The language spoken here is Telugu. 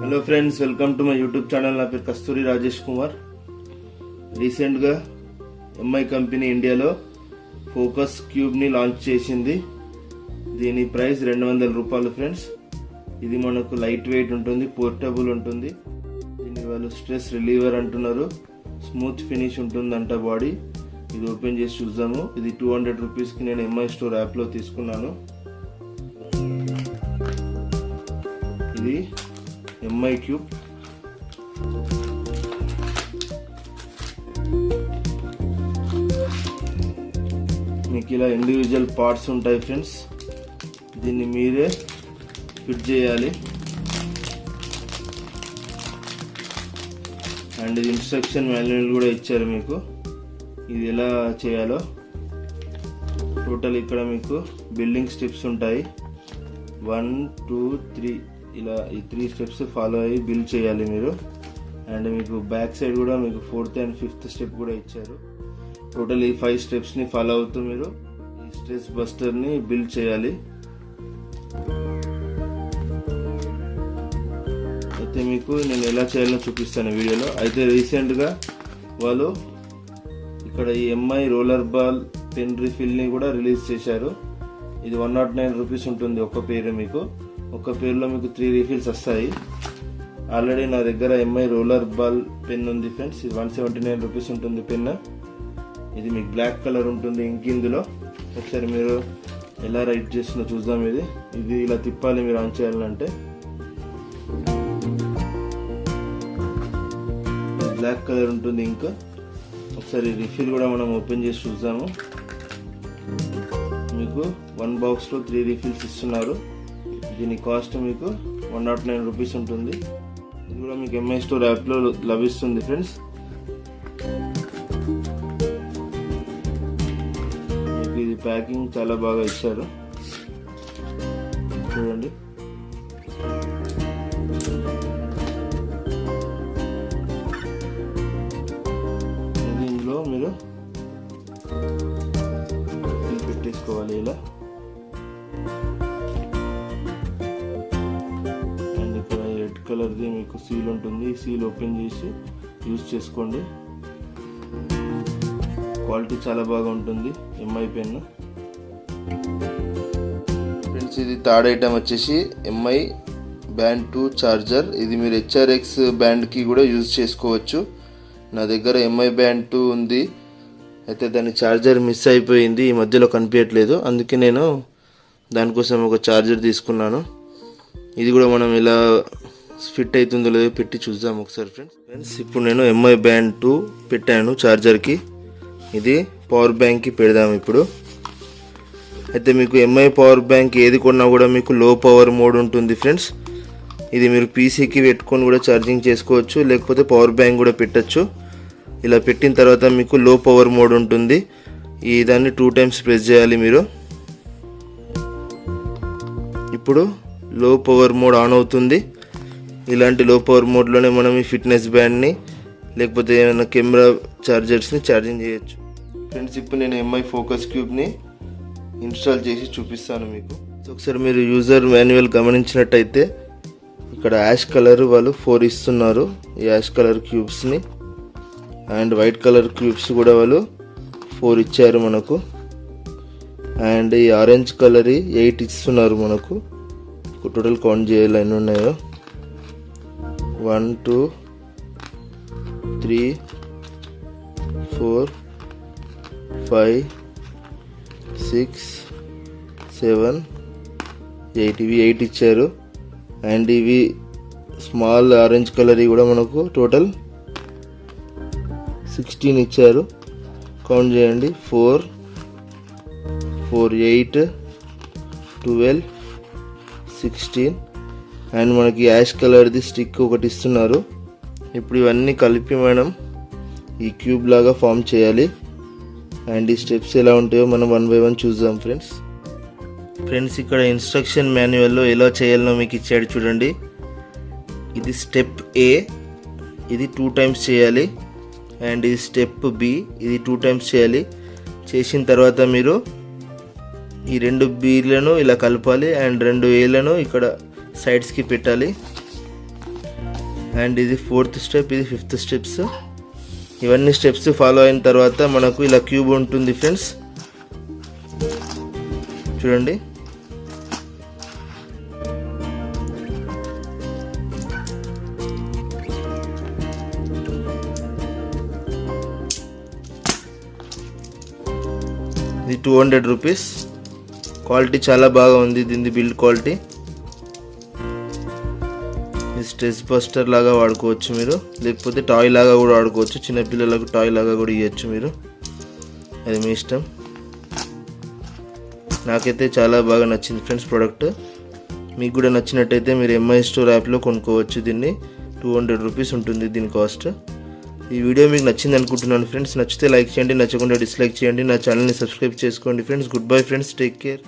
Hello friends, welcome to my YouTube channel. నా పేరు కస్తూరి రాజేష్ కుమార్. రీసెంట్గా ఎంఐ కంపెనీ ఇండియాలో ఫోకస్ క్యూబ్ని లాంచ్ చేసింది. దీని ప్రైస్ 200 రూపాయలు ఫ్రెండ్స్. ఇది మనకు లైట్ వెయిట్ ఉంటుంది, పోర్టబుల్ ఉంటుంది. దీన్ని వాళ్ళు స్ట్రెస్ రిలీవర్ అంటున్నారు. స్మూత్ ఫినిష్ ఉంటుందంట బాడీ. ఇది ఓపెన్ చేసి చూద్దాము. ఇది 200 రూపీస్కి నేను ఎంఐ స్టోర్ యాప్లో తీసుకున్నాను. ఇది ఎంఐ క్యూబ్. మీకు ఇలా ఇండివిజువల్ పార్ట్స్ ఉంటాయి ఫ్రెండ్స్. దీన్ని మీరే ఫిట్ చేయాలి. అండ్ ఇది ఇన్స్ట్రక్షన్ మాన్యువల్ కూడా ఇచ్చారు మీకు, ఇది ఎలా చేయాలో. టోటల్ ఇక్కడ మీకు బిల్డింగ్ స్టెప్స్ ఉంటాయి. 1, 2, 3 ఇలా ఈ 3 స్టెప్స్ ఫాలో అయ్యి బిల్డ్ చేయాలి మీరు. అండ్ మీకు బ్యాక్ సైడ్ కూడా మీకు 4th and 5th స్టెప్ కూడా ఇచ్చారు. టోటల్ ఈ 5 స్టెప్స్ని ఫాలో అవుతూ మీరు ఈ స్ట్రెస్ బస్టర్ని బిల్డ్ చేయాలి. అయితే మీకు నేను ఎలా చేయాలో చూపిస్తాను వీడియోలో. అయితే రీసెంట్గా వాళ్ళు ఇక్కడ ఈ ఎంఐ రోలర్ బాల్ పెన్ రిఫిల్ని కూడా రిలీజ్ చేశారు. ఇది 109 రూపీస్ ఉంటుంది ఒక పేరు. మీకు ఒక పేరులో మీకు 3 రీఫిల్స్ వస్తాయి. ఆల్రెడీ నా దగ్గర ఎంఐ రోలర్ బాల్ పెన్ ఉంది ఫ్రెండ్స్. ఇది 179 రూపీస్ ఉంటుంది పెన్. ఇది మీకు బ్లాక్ కలర్ ఉంటుంది ఇంక్ ఇందులో. ఒకసారి మీరు ఎలా రైట్ చేస్తుందో చూద్దాం. ఇది ఇలా తిప్పాలి మీరు ఆన్ చేయాలంటే. బ్లాక్ కలర్ ఉంటుంది ఇంక్. ఒకసారి రిఫిల్ కూడా మనం ఓపెన్ చేసి చూద్దాము. మీకు 1 బాక్స్లో 3 రీఫిల్స్ ఇస్తున్నారు. దీని కాస్ట్ మీకు 109 రూపీస్ ఉంటుంది. ఇది కూడా మీకు ఎంఐ స్టోర్ యాప్లో లభిస్తుంది ఫ్రెండ్స్. మీకు ఇది ప్యాకింగ్ చాలా బాగా ఇచ్చారు చూడండి. దీనిలో మీరు పెట్టేసుకోవాలి ఇలా. అండ్ ఇక్కడ రెడ్ కలర్ది మీకు సీల్ ఉంటుంది. ఈ సీల్ ఓపెన్ చేసి యూజ్ చేసుకోండి. క్వాలిటీ చాలా బాగా ఉంటుంది ఎంఐ పెన్ ఫ్రెండ్స్. ఇది థర్డ్ ఐటమ్ వచ్చేసి ఎంఐ బ్యాండ్ 2 చార్జర్. ఇది మీరు HRX బ్యాండ్కి కూడా యూజ్ చేసుకోవచ్చు. నా దగ్గర ఎంఐ బ్యాండ్ 2 ఉంది. అయితే దాని ఛార్జర్ మిస్ అయిపోయింది, ఈ మధ్యలో కనిపించట్లేదు. అందుకే నేను దానికోసం ఒక ఛార్జర్ తీసుకున్నాను. ఇది కూడా మనం ఇలా ఫిట్ అవుతుందో లేదో పెట్టి చూద్దాం ఒకసారి ఫ్రెండ్స్. ఇప్పుడు నేను ఎంఐ బ్యాండ్ 2 పెట్టాను ఛార్జర్కి. ఇది పవర్ బ్యాంక్కి పెడదాం ఇప్పుడు. అయితే మీకు ఎంఐ పవర్ బ్యాంక్ ఏది కొన్నా కూడా మీకు లో పవర్ మోడ్ ఉంటుంది ఫ్రెండ్స్. ఇది మీరు పీసీకి పెట్టుకొని కూడా ఛార్జింగ్ చేసుకోవచ్చు, లేకపోతే పవర్ బ్యాంక్ కూడా పెట్టచ్చు. ఇలా పెట్టిన తర్వాత మీకు లో పవర్ మోడ్ ఉంటుంది. ఈ దాన్ని 2 టైమ్స్ ప్రెస్ చేయాలి మీరు. ఇప్పుడు లో పవర్ మోడ్ ఆన్ అవుతుంది. ఇలాంటి లో పవర్ మోడ్లోనే మనం ఈ ఫిట్నెస్ బ్యాండ్ని లేకపోతే ఏమైనా కెమెరా ఛార్జర్స్ని ఛార్జింగ్ చేయొచ్చు ఫ్రెండ్స్. ఇప్పుడు నేను ఎంఐ ఫోకస్ క్యూబ్ని ఇన్స్టాల్ చేసి చూపిస్తాను మీకు. ఒకసారి మీరు యూజర్ మాన్యువల్ గమనించినట్టయితే ఇక్కడ యాష్ కలర్ వాళ్ళు 4 ఇస్తున్నారు. ఈ యాష్ కలర్ క్యూబ్స్ని. అండ్ వైట్ కలర్ క్యూబ్స్ కూడా వాళ్ళు 4 ఇచ్చారు మనకు. అండ్ ఈ ఆరెంజ్ కలర్ 8 ఇస్తున్నారు మనకు. టోటల్ కౌంట్ చేయాలి ఎన్ని ఉన్నాయో. 1, 2, 3, 4, 5, 6, 7, 8. ఇవి 8 ఇచ్చారు. అండ్ ఇవి స్మాల్ ఆరెంజ్ కలర్ కూడా మనకు టోటల్ 16 ఇచ్చారు. కౌంట్ చేయండి. 4, 8, 12, 16. అండ్ మనకి యాష్ కలర్ది స్టిక్ ఒకటి ఇస్తున్నారు. ఇప్పుడు ఇవన్నీ కలిపి మనం ఈ క్యూబ్ లాగా ఫామ్ చేయాలి. అండ్ ఈ స్టెప్స్ ఎలా ఉంటాయో మనం 1 by 1 చూద్దాం ఫ్రెండ్స్. ఇక్కడ ఇన్స్ట్రక్షన్ మాన్యువల్లో ఎలా చేయాలో మీకు ఇచ్చాడు చూడండి. ఇది స్టెప్ A, ఇది 2 టైమ్స్ చేయాలి. అండ్ ఇది స్టెప్ B, ఇది 2 టైమ్స్ చేయాలి. చేసిన తర్వాత మీరు ఈ 2 Bలను ఇలా కలపాలి. అండ్ 2 Aలను ఇక్కడ సైడ్స్కి పెట్టాలి. అండ్ ఇది 4th స్టెప్, ఇది 5th స్టెప్స్. ఇవన్నీ స్టెప్స్ ఫాలో అయిన తర్వాత మనకు ఇలా క్యూబ్ ఉంటుంది ఫ్రెండ్స్. చూడండి, ఇది 200 రూపీస్. క్వాలిటీ చాలా బాగా ఉంది దీని బిల్డ్ క్వాలిటీ. ఇది స్ట్రెస్ బస్టర్ లాగా వాడుకోవచ్చు మీరు, లేకపోతే టాయ్ లాగా కూడా వాడుకోవచ్చు. చిన్నపిల్లలకు టాయ్ లాగా కూడా ఇవ్వచ్చు మీరు, అది మీ ఇష్టం. నాకైతే చాలా బాగా నచ్చింది ఫ్రెండ్స్ ప్రోడక్ట్. మీకు కూడా నచ్చినట్టయితే మీరు ఎంఐ స్టోర్ యాప్లో కొనుక్కోవచ్చు. దీన్ని 200 రూపీస్ ఉంటుంది దీని కాస్ట్. ఈ వీడియో మీకు నచ్చింది అనుకుంటున్నాను ఫ్రెండ్స్. నచ్చితే లైక్ చేయండి, నచ్చకుండా డిస్లైక్ చేయండి. నా ఛానల్ని సబ్స్క్రైబ్ చేసుకోండి friends. Good bye friends, take care.